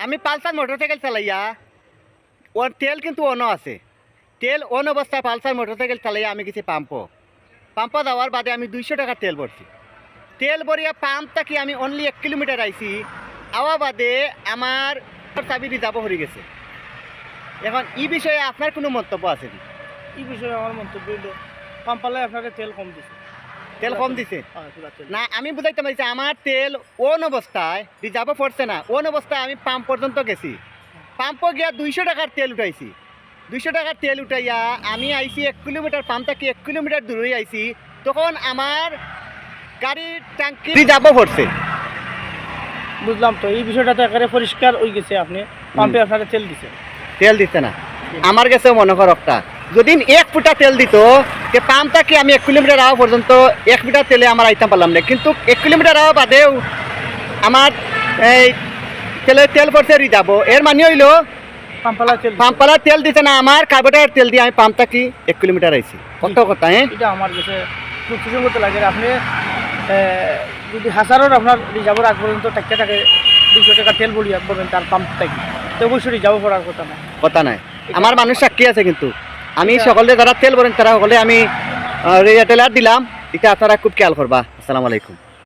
আমি Pulsar motorcycle চালাইয়া ওর তেল কিন্তু অন আছে, তেল অন অবস্থায় পালসার মোটরসাইকেল চালাইয়া আমি গেছি পাম্প যাওয়ার বাদে আমি 200 টাকার তেল ভরছি। তেল ভরিয়া পাম্প থাকি আমি অনলি 1 কিলোমিটার আইছি, আওয়া বাদে আমার চাবি রিজার্ভ হয়ে গেছে। এখন এই বিষয়ে আপনার কোনো মন্তব্য আছে কি? এই বিষয়ে আমার মন্তব্য হলো পাম্পালে আপনাকে তেল কম দিছে। তেল কম দিছে পুরা তেল না, আমি বুঝাইতে পারছি আমার তেল ওন অবস্থায় রিজার্ভ পড়ছে না, ওন অবস্থায় আমি পাম্প পর্যন্ত গেছি, পাম্প গিয়া 200 টাকার তেল উঠাইছি। 200 টাকার তেল উঠাইয়া আমি আইছি 1 কিলোমিটার, পাম্প থেকে 1 কিলোমিটার দূরে আইছি, তখন আমার গাড়ির ট্যাঙ্কি রিজার্ভ পড়ছে। বুঝলাম। তো এই বিষয়টা তো একেবারে পরিষ্কার হয়ে গেছে, আপনি পাম্পে আপনাকে তেল দিছে। তেল দিচ্ছে না আমার কাছে মনে করকটা, যদি 1 ফুটা তেল দিত যে পাম্প থেকে আমি 1 কিলোমিটার আওয়া পর্যন্ত 1 লিটার তেলে আমার আইতাম পারলাম না, কিন্তু 1 কিলোমিটার আওয়া বাদেও আমার এই তেল পড়ছে রিজার্ভ। এর মানে হইলো পাম্পালা তেল দিছে না, আমার কার্বোরেটর তেল দিয়ে আমি পাম্প থেকে 1 কিলোমিটার আইছি। কত কথা এটা আমার কাছে খুব খুশি করতে লাগে। আপনি যদি হাজারোর আপনার রিজার্ভ আগ পর্যন্ত থাকে 200 টাকা তেল বলিয়া বলবেন তার পাম্প থেকে, তো অবশ্যই রিজার্ভ করার কথা নাই। আমার মানুষ সাক্ষী আছে, কিন্তু আমি সকলে যারা তেল ভরেন তারা সকলে আমি রেটেলার দিলাম, এটা আপনারা খুব খেয়াল করবা। আসসালামু আলাইকুম।